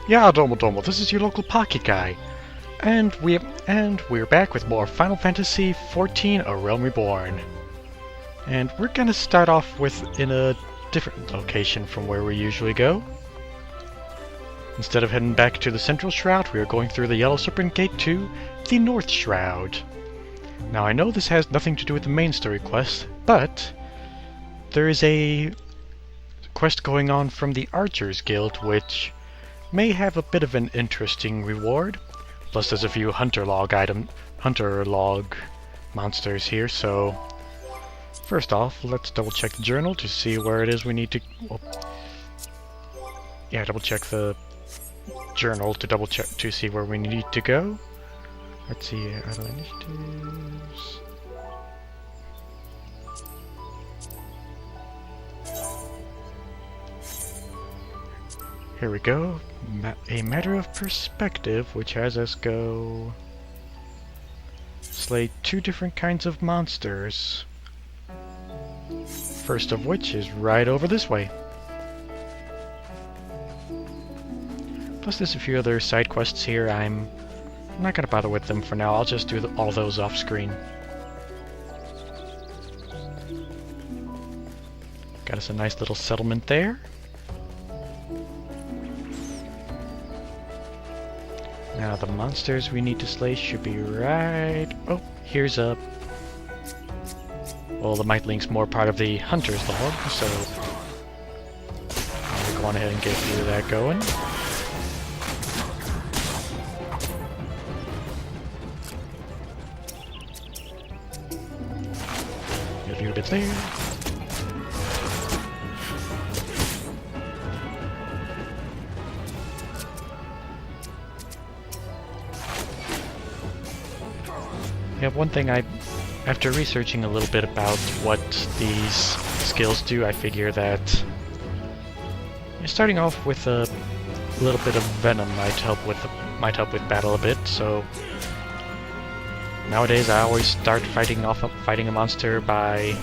Yeah, domo, this is your local PockyGuy, and we're back with more Final Fantasy XIV: A Realm Reborn. And we're gonna start off with in a different location from where we usually go. Instead of heading back to the Central Shroud, we are going through the Yellow Serpent Gate to the North Shroud. Now I know this has nothing to do with the main story quest, but there is a quest going on from the Archers Guild which may have a bit of an interesting reward. Plus there's a few hunter log monsters here, so first off, let's double check the journal to see where it is we need to... Well, yeah, double check the journal to double check to see where we need to go. Let's see, other initiatives... Here we go. A matter of perspective, which has us go slay 2 different kinds of monsters. First of which is right over this way. Plus there's a few other side quests here. I'm not going to bother with them for now. I'll just do all those off screen. Got us a nice little settlement there. Now the monsters we need to slay should be right... Oh, here's a... Well, the Mightlink's more part of the Hunter's log, so... I'll go on ahead and get a few of that going. Get a few bits there. Yeah, one thing after researching a little bit about what these skills do, I figure that starting off with a little bit of venom might help with battle a bit. So nowadays, I always start fighting a monster by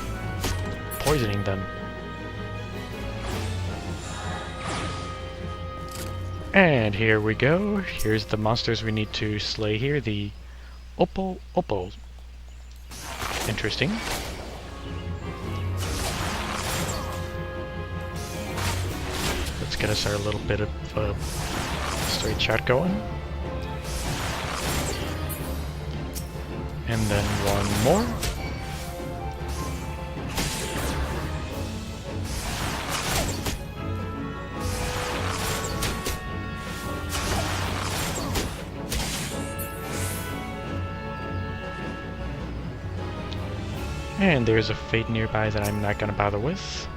poisoning them. And here we go. Here's the monsters we need to slay here. The Oppo. Interesting. Let's get us our little bit of straight shot going. And then one more. And there's a fate nearby that I'm not going to bother with.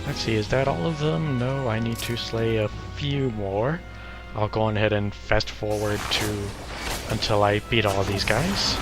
Let's see, is that all of them? No, I need to slay a few more. I'll go on ahead and fast forward until I beat all of these guys.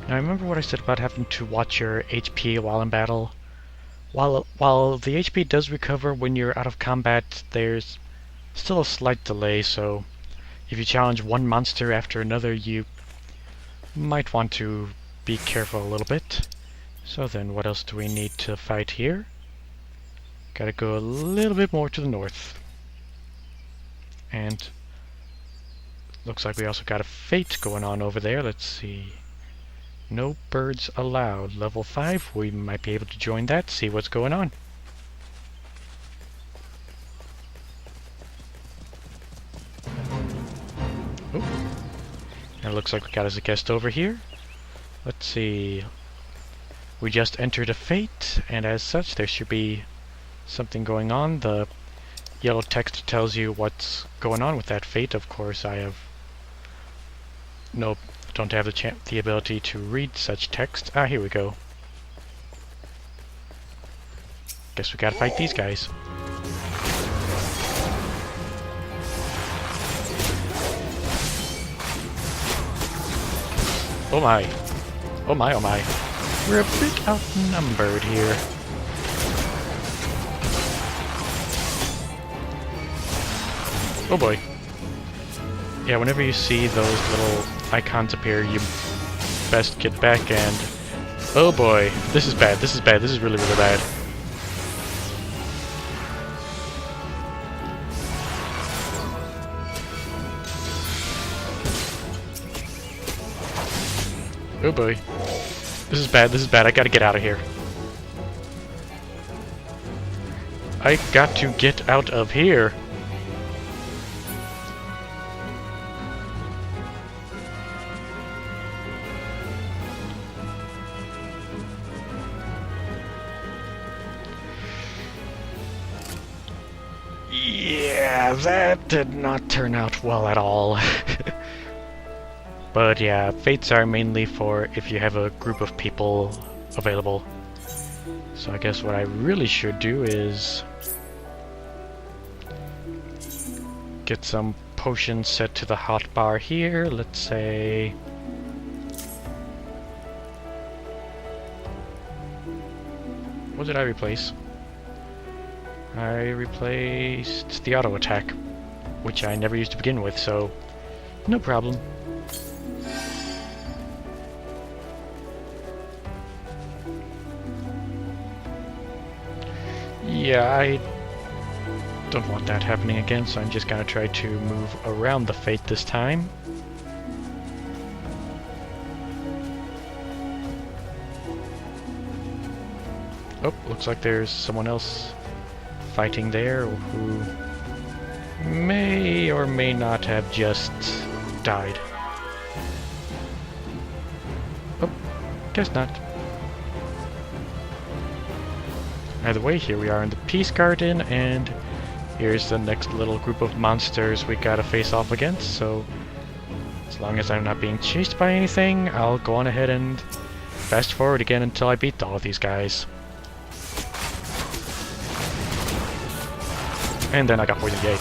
Now remember what I said about having to watch your HP while in battle? While the HP does recover when you're out of combat, there's still a slight delay, so if you challenge one monster after another, you might want to be careful a little bit. So then, what else do we need to fight here? Gotta go a little bit more to the north. And looks like we also got a fate going on over there. Let's see. No birds allowed. Level 5. We might be able to join that, see what's going on. Oh. And it looks like we got us a guest over here. Let's see. We just entered a fate, and as such there should be something going on. The yellow text tells you what's going on with that fate. Of course, I have don't have the ability to read such text. Ah, here we go. Guess we gotta fight these guys. Oh my. Oh my, oh my. We're a bit outnumbered here. Oh boy. Yeah, whenever you see those little icons appear, you best get back and... Oh boy. This is bad, this is bad, this is really, really bad. Oh boy. This is bad, I gotta get out of here. I got to get out of here. Yeah, that did not turn out well at all. But yeah, fates are mainly for if you have a group of people available. So I guess what I really should do is get some potions set to the hotbar here. Let's say... What did I replace? I replaced the auto attack, which I never used to begin with, so no problem. Yeah, I don't want that happening again, so I'm just gonna try to move around the fate this time. Oh, looks like there's someone else fighting there who may or may not have just died. Oh, guess not. Either way, here we are in the Peace Garden, and here's the next little group of monsters we gotta face off against, so as long as I'm not being chased by anything, I'll go on ahead and fast forward again until I beat all of these guys. And then I got poisoned, yay.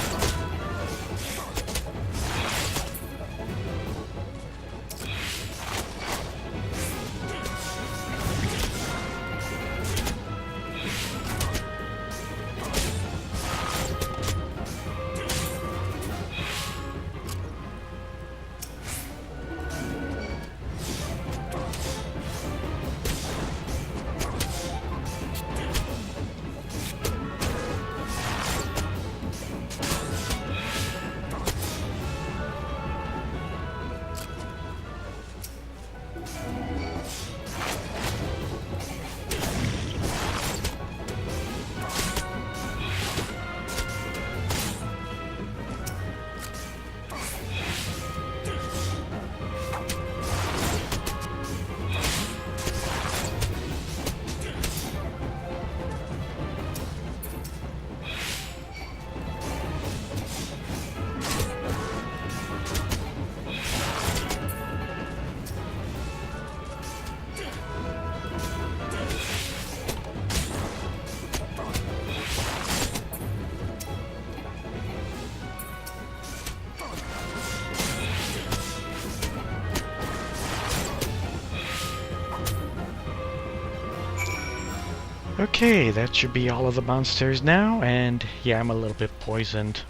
Okay, that should be all of the monsters now, and yeah, I'm a little bit poisoned.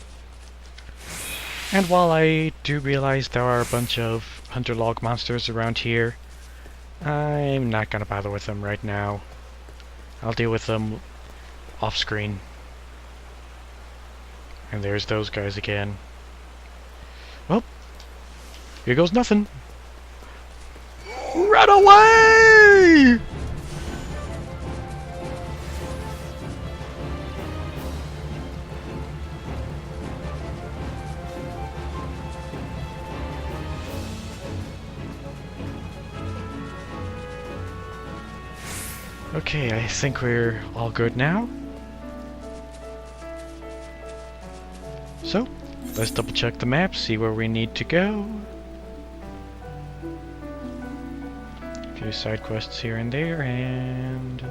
And while I do realize there are a bunch of hunter log monsters around here, I'm not gonna bother with them right now. I'll deal with them off screen. And there's those guys again. Well, here goes nothing. Run away! Okay, I think we're all good now. So, let's double check the map, see where we need to go. A few side quests here and there, and...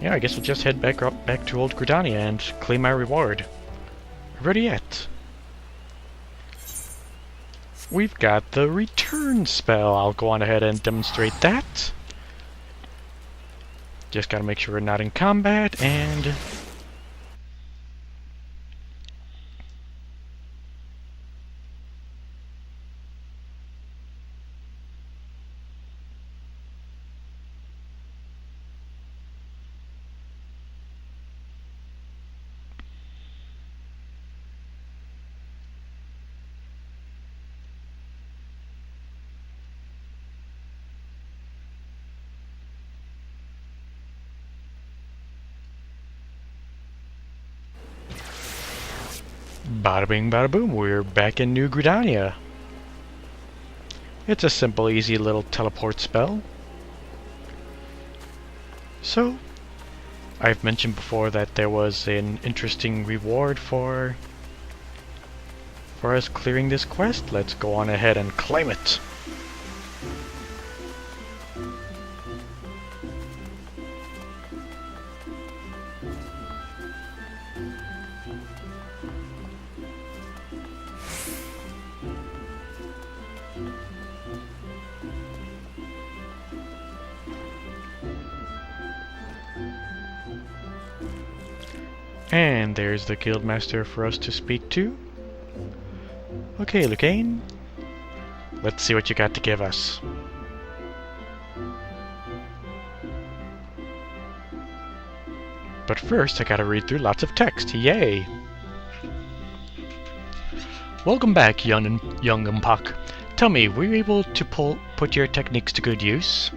yeah, I guess we'll just head back to Old Gridania and claim my reward. Ready yet? We've got the return spell. I'll go on ahead and demonstrate that. Just gotta make sure we're not in combat, and... bada bing bada boom, we're back in New Gridania. It's a simple, easy little teleport spell. So, I've mentioned before that there was an interesting reward for us clearing this quest. Let's go on ahead and claim it. And there's the Guildmaster for us to speak to. Okay, Lucane. Let's see what you got to give us. But first, I gotta read through lots of text. Yay! Welcome back, young and Puck. Tell me, were you able to put your techniques to good use?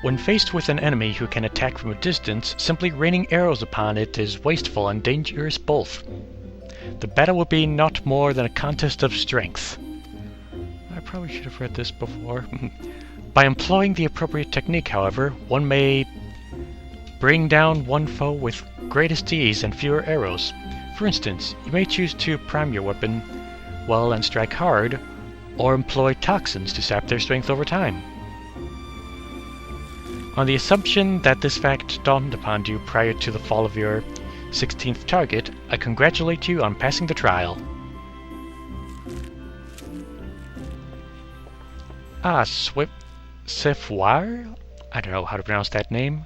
When faced with an enemy who can attack from a distance, simply raining arrows upon it is wasteful and dangerous both. The battle will be not more than a contest of strength. I probably should have read this before. By employing the appropriate technique, however, one may bring down one foe with greatest ease and fewer arrows. For instance, you may choose to prime your weapon well and strike hard, or employ toxins to sap their strength over time. On the assumption that this fact dawned upon you prior to the fall of your 16th target, I congratulate you on passing the trial. Ah, Sifwar? I don't know how to pronounce that name.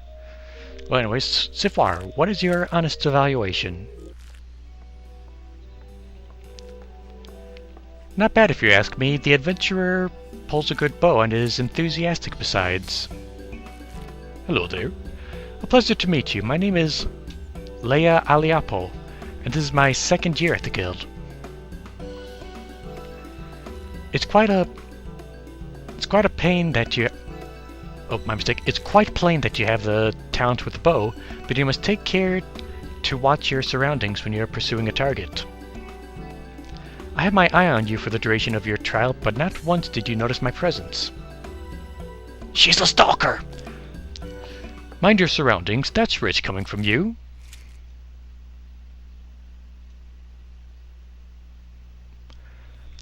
Well, anyways, Sifwar, what is your honest evaluation? Not bad if you ask me. The adventurer pulls a good bow and is enthusiastic besides. Hello there. A pleasure to meet you. My name is Leia Aliapo, and this is my second year at the guild. It's quite a pain that you... Oh, my mistake. It's quite plain that you have the talent with the bow, but you must take care to watch your surroundings when you're pursuing a target. I have my eye on you for the duration of your trial, but not once did you notice my presence. She's a stalker! Mind your surroundings, that's rich coming from you.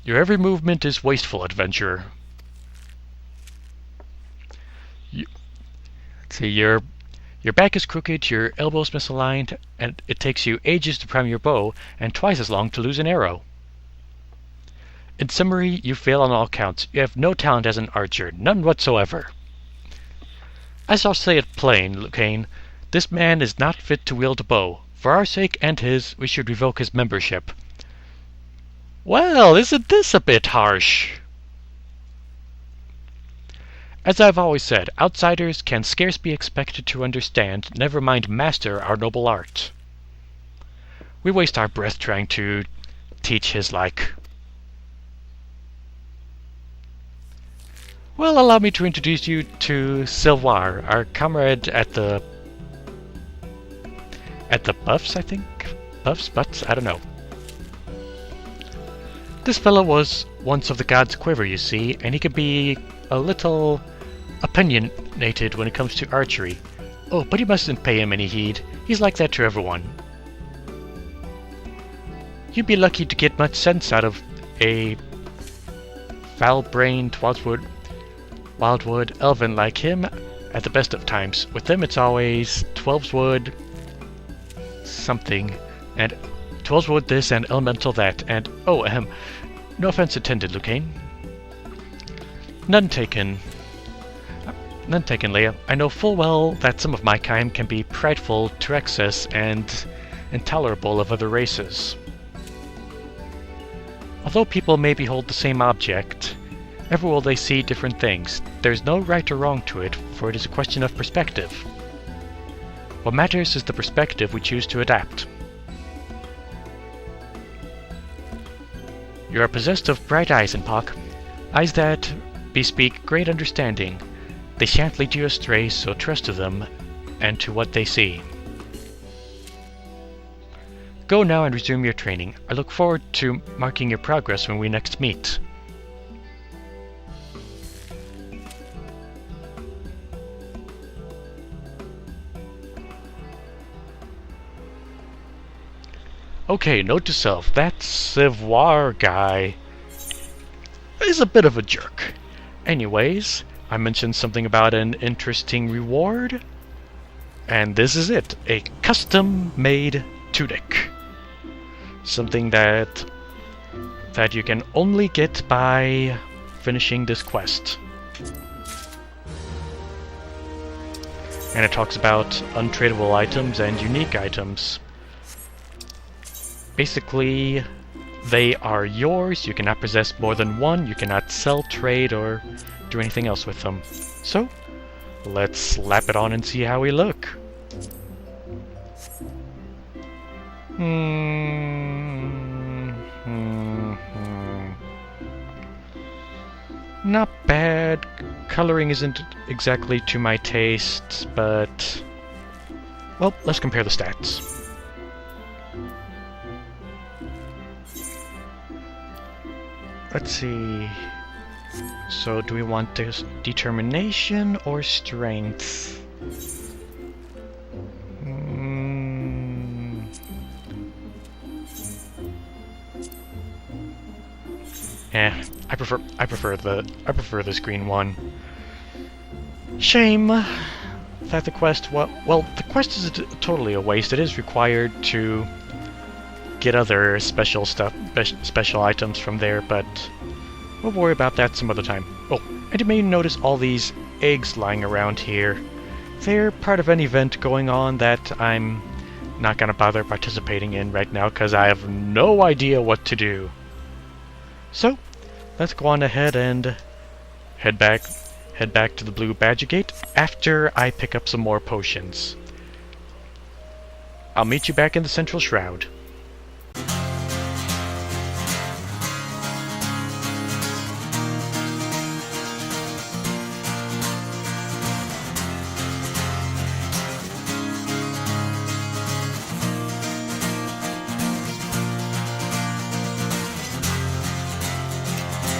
Your every movement is wasteful, adventurer. Let's see, your back is crooked, your elbows misaligned, and it takes you ages to prime your bow, and twice as long to lose an arrow. In summary, you fail on all counts. You have no talent as an archer, none whatsoever. I shall say it plain, Lucane. This man is not fit to wield a bow. For our sake and his, we should revoke his membership. Well, isn't this a bit harsh? As I've always said, outsiders can scarce be expected to understand, never mind master our noble art. We waste our breath trying to teach his like. Well, allow me to introduce you to Silvar, our comrade at the Buffs, I think? Buffs? Butts? I don't know. This fellow was once of the god's quiver, you see, and he could be a little opinionated when it comes to archery. Oh, but you mustn't pay him any heed. He's like that to everyone. You'd be lucky to get much sense out of a foul-brained wildwood elven like him at the best of times. With them it's always 12's wood something, and 12's wood this and elemental that, and oh, no offense intended, Lucane. None taken, Leia. I know full well that some of my kind can be prideful to excess and intolerable of other races. Although people may behold the same object, ever will they see different things. There's no right or wrong to it, for it is a question of perspective. What matters is the perspective we choose to adapt. You are possessed of bright eyes, Pock. Eyes that bespeak great understanding. They shan't lead you astray, so trust to them and to what they see. Go now and resume your training. I look forward to marking your progress when we next meet. Okay, note to self, that Civoir guy is a bit of a jerk. Anyways, I mentioned something about an interesting reward, and this is it, a custom-made tunic. Something that you can only get by finishing this quest. And it talks about untradeable items and unique items. Basically, they are yours, you cannot possess more than one, you cannot sell, trade, or do anything else with them. So, let's slap it on and see how we look. Not bad. Coloring isn't exactly to my taste, but... well, let's compare the stats. Let's see... so do we want this determination or strength? I prefer this green one. Shame that the quest, well, the quest is totally a waste. It is required to get other special items from there, but we'll worry about that some other time. Oh, and you may notice all these eggs lying around here. They're part of an event going on that I'm not gonna bother participating in right now because I have no idea what to do. So, let's go on ahead and head back to the Blue Badger Gate after I pick up some more potions. I'll meet you back in the Central Shroud.